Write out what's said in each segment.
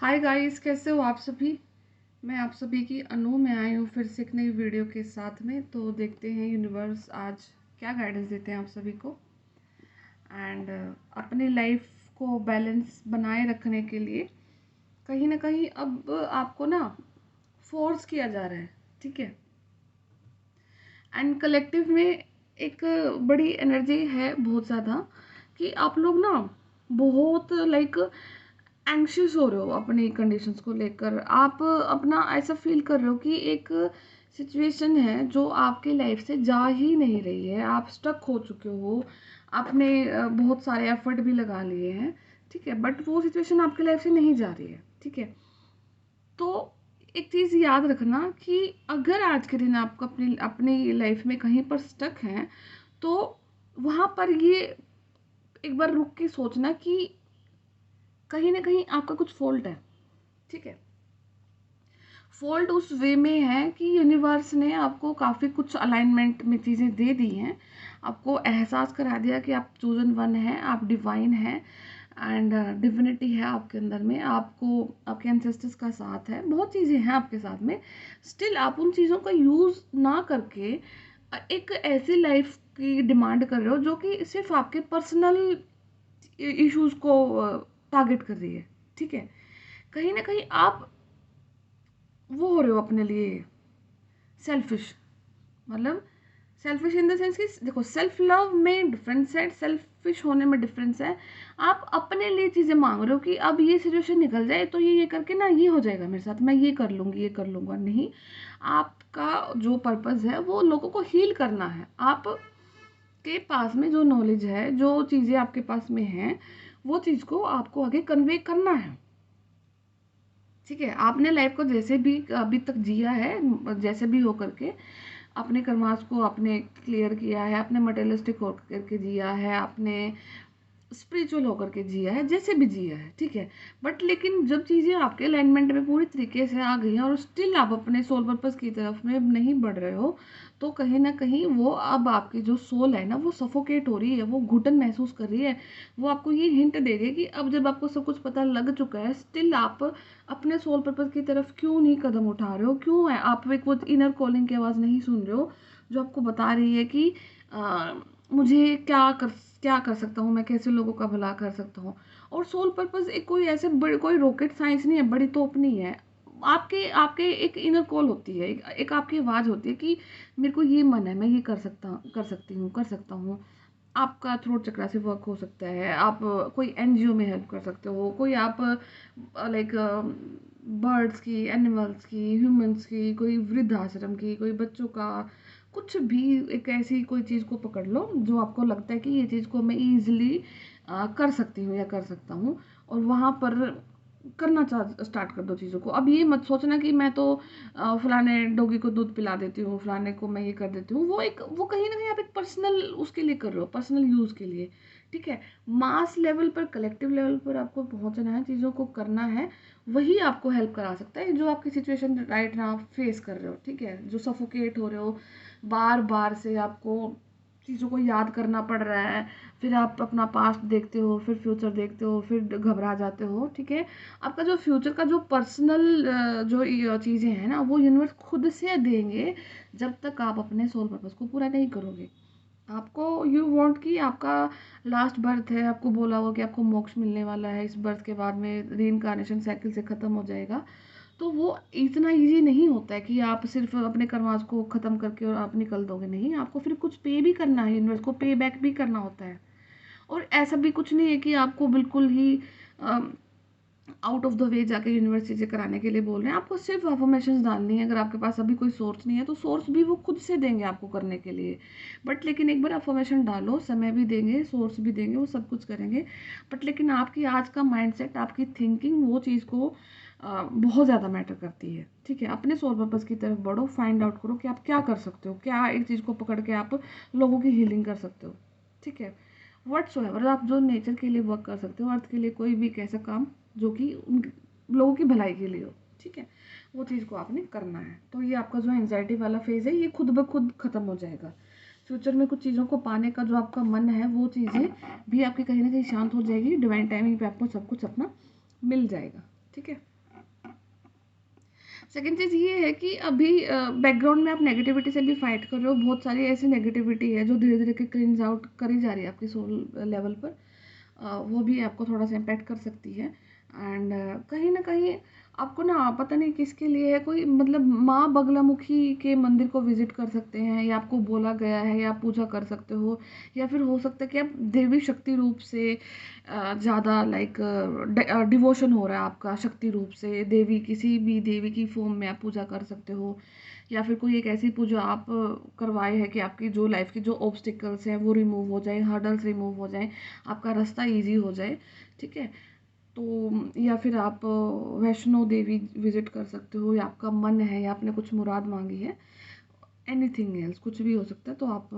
Hi guys, कैसे हो आप सभी। मैं आप सभी की अनु में आई हूँ फिर से एक नई वीडियो के साथ में। तो देखते हैं यूनिवर्स आज क्या गाइडेंस देते हैं आप सभी को। एंड अपनी लाइफ को बैलेंस बनाए रखने के लिए कहीं ना कहीं अब आपको ना फोर्स किया जा रहा है, ठीक है। एंड कलेक्टिव में एक बड़ी एनर्जी है बहुत ज़्यादा कि आप लोग ना बहुत लाइक एंग्शियस हो रहे हो अपनी कंडीशंस को लेकर। आप अपना ऐसा फील कर रहे हो कि एक सिचुएशन है जो आपकी लाइफ से जा ही नहीं रही है, आप स्टक हो चुके हो। आपने बहुत सारे एफर्ट भी लगा लिए हैं, ठीक है, बट वो सिचुएशन आपकी लाइफ से नहीं जा रही है, ठीक है। तो एक चीज़ याद रखना कि अगर आज के दिन आपको अपनी अपनी लाइफ में कहीं पर स्टक हैं तो वहाँ पर ये एक बार रुक के सोचना कि कहीं ना कहीं आपका कुछ फॉल्ट है, ठीक है। फॉल्ट उस वे में है कि यूनिवर्स ने आपको काफ़ी कुछ अलाइनमेंट में चीज़ें दे दी हैं, आपको एहसास करा दिया कि आप चूजन वन हैं, आप डिवाइन हैं एंड डिविनिटी है आपके अंदर में, आपको आपके एंसेस्टर्स का साथ है, बहुत चीज़ें हैं आपके साथ में। स्टिल आप उन चीज़ों का यूज़ ना करके एक ऐसी लाइफ की डिमांड कर रहे हो जो कि सिर्फ आपके पर्सनल इश्यूज़ को टारगेट कर रही है, ठीक है। कहीं ना कहीं आप वो हो रहे हो अपने लिए सेल्फिश। मतलब सेल्फिश इन द सेंस कि देखो, सेल्फ लव में डिफरेंस है, सेल्फिश होने में डिफरेंस है। आप अपने लिए चीज़ें मांग रहे हो कि अब ये सिचुएशन निकल जाए तो ये करके ना ये हो जाएगा मेरे साथ, मैं ये कर लूँगी, ये कर लूँगा। नहीं, आपका जो पर्पज़ है वो लोगों को हील करना है। आप के पास में जो नॉलेज है, जो चीज़ें आपके पास में हैं, वो चीज़ को आपको आगे कन्वे करना है, ठीक है। आपने लाइफ को जैसे भी अभी तक जिया है, जैसे भी हो करके अपने कर्मास को आपने क्लियर किया है, आपने मटेरियलिस्टिक हो करके जिया है, आपने स्पिरिचुअल होकर के जिया है, जैसे भी जिया है, ठीक है। बट लेकिन जब चीज़ें आपके अलाइनमेंट में पूरी तरीके से आ गई हैं और स्टिल आप अपने सोल पर्पस की तरफ में नहीं बढ़ रहे हो, तो कहीं ना कहीं वो अब आपकी जो सोल है ना वो सफोकेट हो रही है, वो घुटन महसूस कर रही है। वो आपको ये हिंट देगी कि अब जब आपको सब कुछ पता लग चुका है, स्टिल आप अपने सोल पर्पस की तरफ क्यों नहीं कदम उठा रहे हो, क्यों है आप एक वो इनर कॉलिंग की आवाज़ नहीं सुन रहे हो जो आपको बता रही है कि मुझे क्या कर सकता हूँ, मैं कैसे लोगों का भला कर सकता हूँ। और सोल पर्पस एक कोई ऐसे बड़ी कोई रॉकेट साइंस नहीं है, बड़ी तोप नहीं है। आपके आपके एक इनर कॉल होती है, एक आपकी आवाज़ होती है कि मेरे को ये मन है, मैं ये कर सकता हूँ। आपका थ्रोट चक्रा से वर्क हो सकता है, आप कोई एनजीओ में हेल्प कर सकते हो, कोई आप लाइक बर्ड्स की, एनिमल्स की, ह्यूमंस की, कोई वृद्धाश्रम की, कोई बच्चों का, कुछ भी एक ऐसी कोई चीज़ को पकड़ लो जो आपको लगता है कि ये चीज़ को मैं ईजिली कर सकती हूँ या कर सकता हूँ, और वहाँ पर करना स्टार्ट कर दो चीज़ों को। अब ये मत सोचना कि मैं तो फलाने डॉगी को दूध पिला देती हूँ, फलाने को मैं ये कर देती हूँ। वो कहीं ना कहीं आप एक पर्सनल उसके लिए कर रहे हो, पर्सनल यूज़ के लिए, ठीक है। मास लेवल पर, कलेक्टिव लेवल पर आपको पहुँचना है, चीज़ों को करना है, वही आपको हेल्प करा सकता है जो आपकी सिचुएशन राइट ना आप फेस कर रहे हो, ठीक है। जो सफोकेट हो रहे हो, बार बार से आपको चीज़ों को याद करना पड़ रहा है, फिर आप अपना पास्ट देखते हो, फिर फ्यूचर देखते हो, फिर घबरा जाते हो, ठीक है। आपका जो फ्यूचर का जो पर्सनल जो चीज़ें हैं ना वो यूनिवर्स खुद से देंगे जब तक आप अपने सोल पर्पस को पूरा नहीं करोगे। आपको यू वांट कि आपका लास्ट बर्थ है, आपको बोला हो कि आपको मोक्ष मिलने वाला है, इस बर्थ के बाद में रीइंकार्नेशन साइकिल से ख़त्म हो जाएगा। तो वो इतना इजी नहीं होता है कि आप सिर्फ अपने कर्मास को ख़त्म करके और आप निकल दोगे। नहीं, आपको फिर कुछ पे भी करना है, यूनिवर्स को पे बैक भी करना होता है। और ऐसा भी कुछ नहीं है कि आपको बिल्कुल ही आउट ऑफ द वे जाके यूनिवर्स चीज़ें कराने के लिए बोल रहे हैं। आपको सिर्फ अफर्मेशंस डालनी है। अगर आपके पास अभी कोई सोर्स नहीं है तो सोर्स भी वो खुद से देंगे आपको करने के लिए। बट लेकिन एक बार अफर्मेशन डालो, समय भी देंगे, सोर्स भी देंगे, वो सब कुछ करेंगे। बट लेकिन आपकी आज का माइंडसेट, आपकी थिंकिंग वो चीज़ को बहुत ज़्यादा मैटर करती है, ठीक है। अपने सोल पर्पस की तरफ बढ़ो, फाइंड आउट करो कि आप क्या कर सकते हो, क्या एक चीज़ को पकड़ के आप लोगों की हीलिंग कर सकते हो, ठीक है। व्हाट्सोएवर आप जो नेचर के लिए वर्क कर सकते हो, अर्थ के लिए कोई भी कैसा काम जो कि उन लोगों की भलाई के लिए हो, ठीक है, वो चीज़ को आपने करना है। तो ये आपका जो एंजाइटी वाला फेज़ है ये खुद ब खुद ख़त्म हो जाएगा। फ्यूचर में कुछ चीज़ों को पाने का जो आपका मन है वो चीज़ें भी आपकी कहीं ना कहीं शांत हो जाएगी। डिवाइन टाइमिंग पे आपको सब कुछ अपना मिल जाएगा, ठीक है। सेकंड चीज़ ये है कि अभी बैकग्राउंड में आप नेगेटिविटी से भी फाइट कर रहे हो। बहुत सारी ऐसी नेगेटिविटी है जो धीरे धीरे के क्लींस आउट करी जा रही है आपकी सोल लेवल पर। वो भी आपको थोड़ा सा इम्पैक्ट कर सकती है। एंड कहीं ना कहीं आपको ना पता नहीं किसके लिए है, कोई मतलब माँ बगलामुखी के मंदिर को विजिट कर सकते हैं, या आपको बोला गया है, या आप पूजा कर सकते हो, या फिर हो सकता है कि आप देवी शक्ति रूप से ज़्यादा लाइक डिवोशन हो रहा है आपका शक्ति रूप से, देवी किसी भी देवी की फॉर्म में आप पूजा कर सकते हो। या फिर कोई एक ऐसी पूजा आप करवाए है कि आपकी जो लाइफ की जो ऑब्स्टिकल्स हैं वो रिमूव हो जाए, हर्डल्स रिमूव हो जाए, आपका रास्ता इजी हो जाए। ठीक है, तो या फिर आप वैष्णो देवी विजिट कर सकते हो, या आपका मन है या आपने कुछ मुराद मांगी है, एनीथिंग एल्स, कुछ भी हो सकता है, तो आप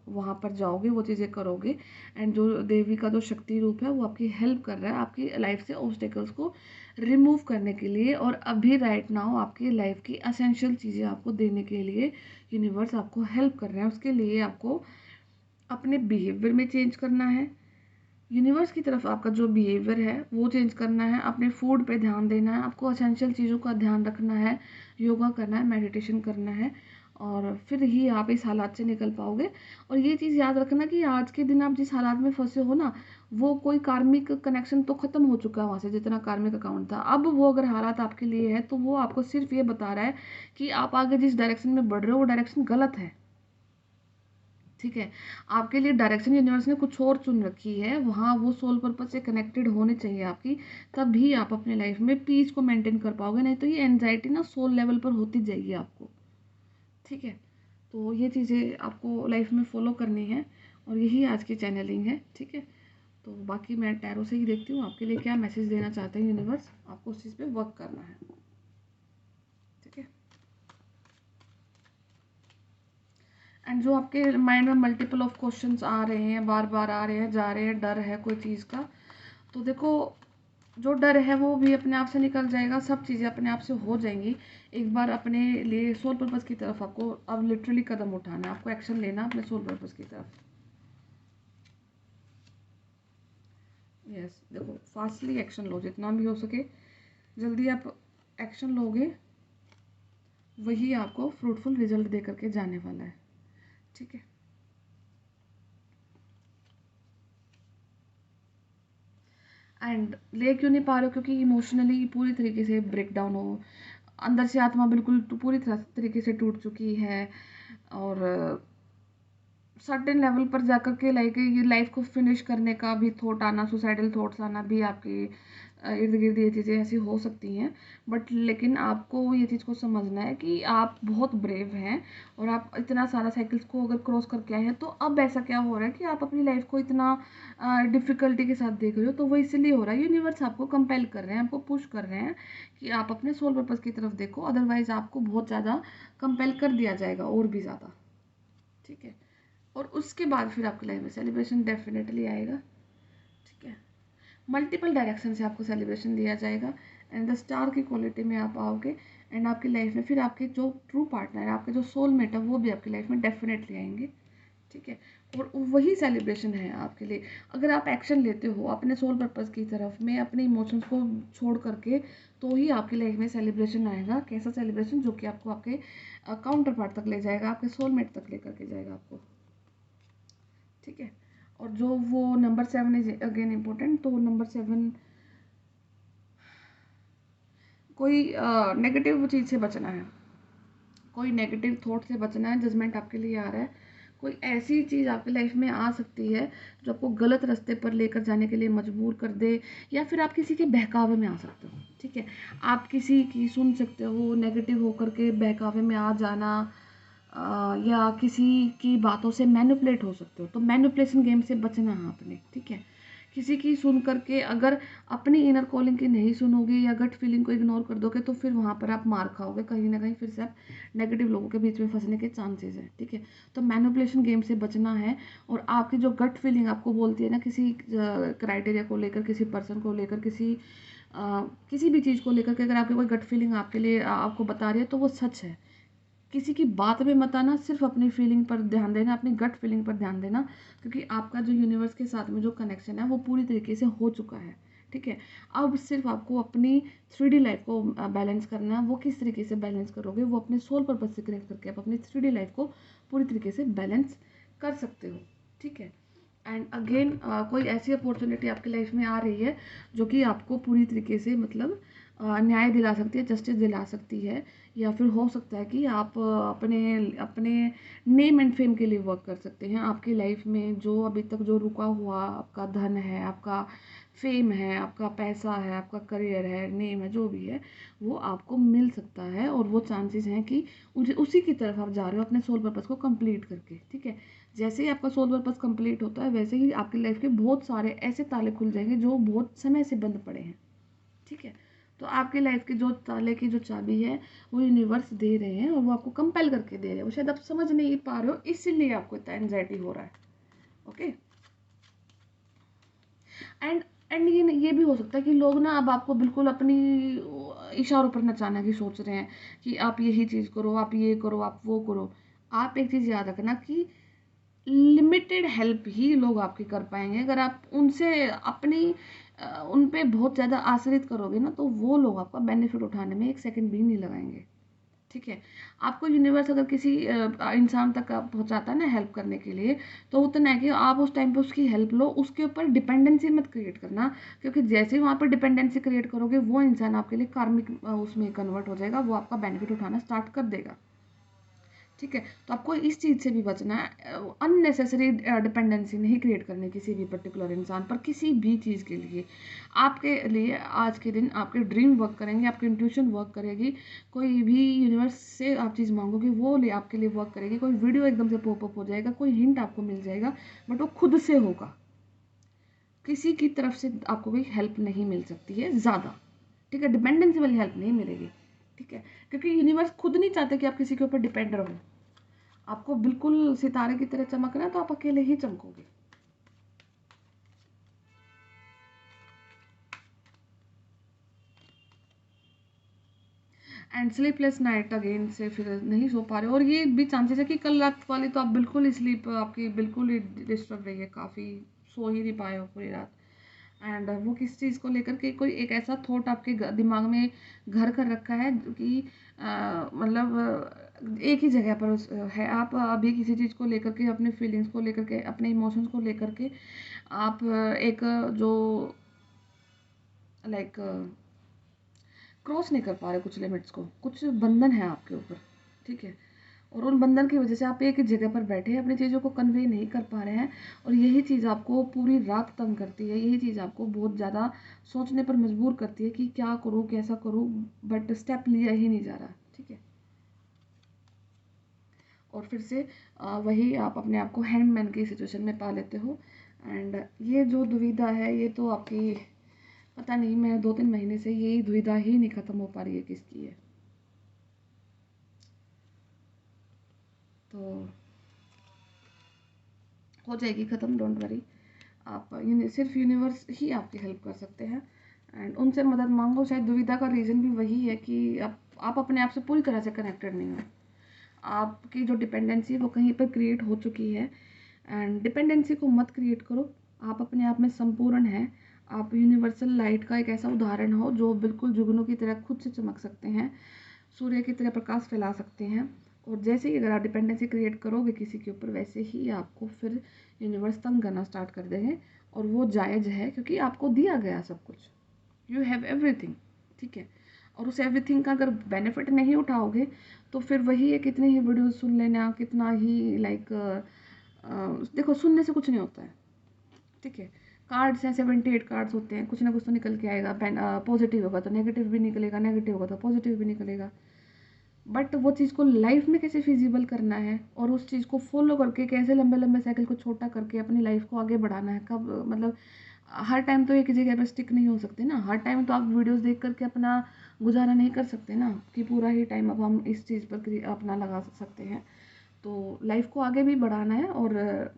वहाँ पर जाओगे, वो चीज़ें करोगे। एंड जो देवी का जो शक्ति रूप है वो आपकी हेल्प कर रहा है आपकी लाइफ से ऑब्स्टेकल्स को रिमूव करने के लिए, और अभी राइट नाउ आपकी लाइफ की असेंशियल चीज़ें आपको देने के लिए यूनिवर्स आपको हेल्प कर रहे हैं। उसके लिए आपको अपने बिहेवियर में चेंज करना है, यूनिवर्स की तरफ आपका जो बिहेवियर है वो चेंज करना है, अपने फूड पे ध्यान देना है, आपको असेंशियल चीज़ों का ध्यान रखना है, योगा करना है, मेडिटेशन करना है, और फिर ही आप इस हालात से निकल पाओगे। और ये चीज़ याद रखना कि आज के दिन आप जिस हालात में फंसे हो ना, वो कोई कार्मिक कनेक्शन तो ख़त्म हो चुका है वहाँ से, जितना कार्मिक अकाउंट था। अब वो अगर हालात आपके लिए है तो वो आपको सिर्फ ये बता रहा है कि आप आगे जिस डायरेक्शन में बढ़ रहे हो वो डायरेक्शन गलत है। ठीक है, आपके लिए डायरेक्शन यूनिवर्स ने कुछ और चुन रखी है, वहाँ वो सोल पर्पस से कनेक्टेड होनी चाहिए आपकी, तभी आप अपने लाइफ में पीस को मेंटेन कर पाओगे। नहीं तो ये एनजाइटी ना सोल लेवल पर होती जाएगी आपको। ठीक है, तो ये चीज़ें आपको लाइफ में फॉलो करनी है, और यही आज की चैनलिंग है। ठीक है, तो बाकी मैं टैरो से ही देखती हूँ आपके लिए क्या मैसेज देना चाहते हैं यूनिवर्स, आपको उस चीज़ पे वर्क करना है। ठीक है, एंड जो आपके माइंड में मल्टीपल ऑफ क्वेश्चंस आ रहे हैं, बार बार आ रहे हैं जा रहे हैं, डर है कोई चीज़ का, तो देखो जो डर है वो भी अपने आप से निकल जाएगा, सब चीज़ें अपने आप से हो जाएंगी। एक बार अपने लिए सोल पर्पस की तरफ आपको अब लिटरली कदम उठाना है, आपको एक्शन लेना अपने सोल पर्पस की तरफ। यस, देखो फास्टली एक्शन लो, जितना भी हो सके जल्दी आप एक्शन लोगे, वही आपको फ्रूटफुल रिजल्ट दे करके जाने वाला है। ठीक है, एंड ले क्यों नहीं पा रहे हो, क्योंकि इमोशनली पूरी तरीके से ब्रेक डाउन हो, अंदर से आत्मा बिल्कुल पूरी तरीके से टूट चुकी है, और सर्टेन लेवल पर जाकर के लाइक ये लाइफ को फिनिश करने का भी थॉट आना, सुसाइडल थॉट्स आना भी आपके इर्द गिर्द ये चीज़ें ऐसी हो सकती हैं। बट लेकिन आपको ये चीज़ को समझना है कि आप बहुत ब्रेव हैं, और आप इतना सारा साइकिल्स को अगर क्रॉस करके आए हैं, तो अब ऐसा क्या हो रहा है कि आप अपनी लाइफ को इतना डिफ़िकल्टी के साथ देख रहे हो, तो वो इसलिए हो रहा है, यूनिवर्स आपको कंपेल कर रहे हैं, आपको पुश कर रहे हैं कि आप अपने सोल पर्पस की तरफ देखो, अदरवाइज आपको बहुत ज़्यादा कंपेल कर दिया जाएगा और भी ज़्यादा। ठीक है, और उसके बाद फिर आपकी लाइफ में सेलिब्रेशन डेफिनेटली आएगा। ठीक है, मल्टीपल डायरेक्शन से आपको सेलिब्रेशन दिया जाएगा, एंड द स्टार की क्वालिटी में आप आओगे, एंड आपकी लाइफ में फिर आपके जो ट्रू पार्टनर है, आपके जो सोलमेट है, वो भी आपकी लाइफ में डेफिनेटली आएंगे। ठीक है, और वही सेलिब्रेशन है आपके लिए, अगर आप एक्शन लेते हो अपने सोल पर्पस की तरफ में, अपने इमोशंस को छोड़ करके, तो ही आपकी लाइफ में सेलिब्रेशन आएगा। कैसा सेलिब्रेशन, जो कि आपको आपके काउंटर पार्ट तक ले जाएगा, आपके सोलमेट तक लेकर के जाएगा आपको। ठीक है, और जो वो नंबर 7 इज अगेन इम्पोर्टेंट, तो नंबर 7 कोई नेगेटिव चीज़ से बचना है, कोई नेगेटिव थॉट से बचना है, जजमेंट आपके लिए आ रहा है, कोई ऐसी चीज़ आपकी लाइफ में आ सकती है जो आपको गलत रास्ते पर लेकर जाने के लिए मजबूर कर दे, या फिर आप किसी के बहकावे में आ सकते हो। ठीक है, आप किसी की सुन सकते हो, नेगेटिव होकर के बहकावे में आ जाना, या किसी की बातों से मैनिपुलेट हो सकते हो, तो मैनिपुलेशन गेम से बचना है आपने। ठीक है, किसी की सुन करके अगर अपनी इनर कॉलिंग की नहीं सुनोगे, या गट फीलिंग को इग्नोर कर दोगे, तो फिर वहाँ पर आप मार खाओगे, कहीं ना कहीं फिर से आप नेगेटिव लोगों के बीच में फंसने के चांसेस हैं। ठीक है, तो मैनिपुलेशन गेम से बचना है, और आपकी जो गट फीलिंग आपको बोलती है ना, किसी क्राइटेरिया को लेकर, किसी पर्सन को लेकर, किसी भी चीज़ को लेकर के, अगर आपकी कोई गट फीलिंग आपके लिए आपको बता रही है, तो वो सच है। किसी की बात में मत आना, सिर्फ अपनी फीलिंग पर ध्यान देना, अपनी गट फीलिंग पर ध्यान देना, क्योंकि आपका जो यूनिवर्स के साथ में जो कनेक्शन है वो पूरी तरीके से हो चुका है। ठीक है। अब सिर्फ आपको अपनी 3D लाइफ को बैलेंस करना है। वो किस तरीके से बैलेंस करोगे, वो अपने सोल पर्पस से कनेक्ट करके आप अपनी 3D लाइफ को पूरी तरीके से बैलेंस कर सकते हो, ठीक है। एंड अगेन कोई ऐसी अपॉर्चुनिटी आपकी लाइफ में आ रही है जो कि आपको पूरी तरीके से मतलब न्याय दिला सकती है, जस्टिस दिला सकती है, या फिर हो सकता है कि आप अपने अपने नेम एंड फेम के लिए वर्क कर सकते हैं। आपकी लाइफ में जो अभी तक जो रुका हुआ आपका धन है, आपका फेम है, आपका पैसा है, आपका करियर है, नेम है, जो भी है वो आपको मिल सकता है। और वो चांसेस हैं कि उसी की तरफ आप जा रहे हो अपने सोल पर्पस को कंप्लीट करके, ठीक है। जैसे ही आपका सोल पर्पस कंप्लीट होता है वैसे ही आपकी लाइफ के बहुत सारे ऐसे ताले खुल जाएंगे जो बहुत समय से बंद पड़े हैं, ठीक है। तो आपकी लाइफ के जो ताले की जो चाबी है वो यूनिवर्स दे रहे हैं, और वो आपको कंपेल करके दे रहे हैं। वो शायद आप समझ नहीं पा रहे हो, इसीलिए आपको इतना एंजाइटी हो रहा है, ओके। एंड ये भी हो सकता है कि लोग ना अब आपको बिल्कुल अपनी इशारों पर नचाने की सोच रहे हैं कि आप यही चीज़ करो, आप ये करो, आप वो करो। आप एक चीज़ याद रखना कि लिमिटेड हेल्प ही लोग आपकी कर पाएंगे। अगर आप उनसे अपनी उन पे बहुत ज़्यादा आश्रित करोगे ना, तो वो लोग आपका बेनिफिट उठाने में एक सेकंड भी नहीं लगाएंगे, ठीक है। आपको यूनिवर्स अगर किसी इंसान तक पहुंचाता है ना हेल्प करने के लिए, तो उतना है कि आप उस टाइम पे उसकी हेल्प लो, उसके ऊपर डिपेंडेंसी मत क्रिएट करना। क्योंकि जैसे ही वहाँ पर डिपेंडेंसी क्रिएट करोगे वो इंसान आपके लिए कार्मिक उसमें कन्वर्ट हो जाएगा, वो आपका बेनिफिट उठाना स्टार्ट कर देगा, ठीक है। तो आपको इस चीज़ से भी बचना है, अननेसेसरी डिपेंडेंसी नहीं क्रिएट करनी किसी भी पर्टिकुलर इंसान पर, किसी भी चीज़ के लिए। आपके लिए आज के दिन आपके ड्रीम वर्क करेंगे, आपकी इंट्यूशन वर्क करेगी। कोई भी यूनिवर्स से आप चीज़ मांगोगे वो आपके लिए वर्क करेगी। कोई वीडियो एकदम से पॉपअप हो जाएगा, कोई हिंट आपको मिल जाएगा, बट वो खुद से होगा। किसी की तरफ से आपको कोई हेल्प नहीं मिल सकती है ज़्यादा, ठीक है। डिपेंडेंसी वाली हेल्प नहीं मिलेगी, ठीक है। क्योंकि यूनिवर्स खुद नहीं चाहते कि आप किसी के ऊपर डिपेंड रहो। आपको बिल्कुल सितारे की तरह चमकना है तो आप अकेले ही चमकोगे। एंड स्लीपलेस नाइट अगेन से फिर नहीं सो पा रहे, और ये भी चांसेस है कि कल रात वाली तो आप बिल्कुल ही स्लीप आपकी बिल्कुल ही डिस्टर्ब रही है, काफ़ी सो ही नहीं पाए हो पूरी रात। एंड वो किस चीज़ को लेकर के कोई एक ऐसा थॉट आपके दिमाग में घर कर रखा है कि मतलब एक ही जगह पर है। आप अभी किसी चीज़ को लेकर के, अपने फीलिंग्स को लेकर के, अपने इमोशंस को लेकर के आप एक जो लाइक क्रॉस नहीं कर पा रहे कुछ लिमिट्स को, कुछ बंधन है आपके ऊपर, ठीक है। और उन बंधन की वजह से आप एक ही जगह पर बैठे हैं, अपनी चीज़ों को कन्वे नहीं कर पा रहे हैं, और यही चीज़ आपको पूरी रात तंग करती है। यही चीज़ आपको बहुत ज़्यादा सोचने पर मजबूर करती है कि क्या करूँ, कैसा करूँ, बट स्टेप लिया ही नहीं जा रहा, ठीक है। और फिर से वही आप अपने आप को हैंडमैन की सिचुएशन में पा लेते हो। एंड ये जो दुविधा है ये तो आपकी पता नहीं, मैं 2-3 महीने से यही दुविधा ही नहीं ख़त्म हो पा रही है किसकी है। तो हो जाएगी ख़त्म, डोंट वरी। आप सिर्फ यूनिवर्स ही आपकी हेल्प कर सकते हैं, एंड उनसे मदद मांगो। शायद दुविधा का रीज़न भी वही है कि आप अपने आप से पूरी तरह से कनेक्टेड नहीं हो। आपकी जो डिपेंडेंसी है वो कहीं पर क्रिएट हो चुकी है, एंड डिपेंडेंसी को मत क्रिएट करो। आप अपने आप में संपूर्ण हैं। आप यूनिवर्सल लाइट का एक ऐसा उदाहरण हो जो बिल्कुल जुगनू की तरह खुद से चमक सकते हैं, सूर्य की तरह प्रकाश फैला सकते हैं। और जैसे ही अगर आप डिपेंडेंसी क्रिएट करोगे किसी के ऊपर, वैसे ही आपको फिर यूनिवर्स तंग करना स्टार्ट कर देंगे। और वो जायज़ है क्योंकि आपको दिया गया सब कुछ, यू हैव एवरीथिंग, ठीक है। और उस एवरीथिंग का अगर बेनिफिट नहीं उठाओगे तो फिर वही है, कितने ही वीडियो सुन लेना, कितना ही लाइक देखो सुनने से कुछ नहीं होता है, ठीक है। कार्ड्स हैं, 78 कार्ड्स होते हैं, कुछ ना कुछ तो निकल के आएगा। पॉजिटिव होगा तो नेगेटिव भी निकलेगा, नेगेटिव होगा तो पॉजिटिव भी निकलेगा। बट वो चीज़ को लाइफ में कैसे फिजिबल करना है, और उस चीज़ को फॉलो करके कैसे लंबे लंबे साइकिल को छोटा करके अपनी लाइफ को आगे बढ़ाना है, कब मतलब हर टाइम तो एक जगह पर स्टिक नहीं हो सकते ना। हर टाइम तो आप वीडियोस देख करके अपना गुजारा नहीं कर सकते ना, कि पूरा ही टाइम अब हम इस चीज़ पर अपना लगा सकते हैं। तो लाइफ को आगे भी बढ़ाना है, और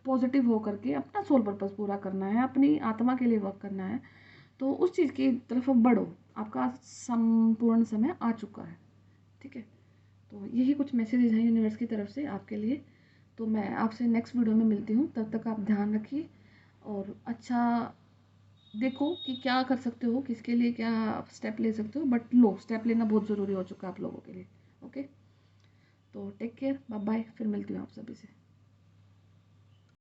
पॉजिटिव हो करके अपना सोल पर्पस पूरा करना है, अपनी आत्मा के लिए वर्क करना है। तो उस चीज़ की तरफ अब बढ़ो, आपका संपूर्ण समय आ चुका है, ठीक है। तो यही कुछ मैसेजेस हैं यूनिवर्स की तरफ से आपके लिए। तो मैं आपसे नेक्स्ट वीडियो में मिलती हूँ, तब तक आप ध्यान रखिए और अच्छा देखो कि क्या कर सकते हो, किसके लिए क्या स्टेप ले सकते हो, बट लो, स्टेप लेना बहुत ज़रूरी हो चुका है आप लोगों के लिए। ओके, तो टेक केयर, बाय बाय, फिर मिलती हूँ आप सभी से।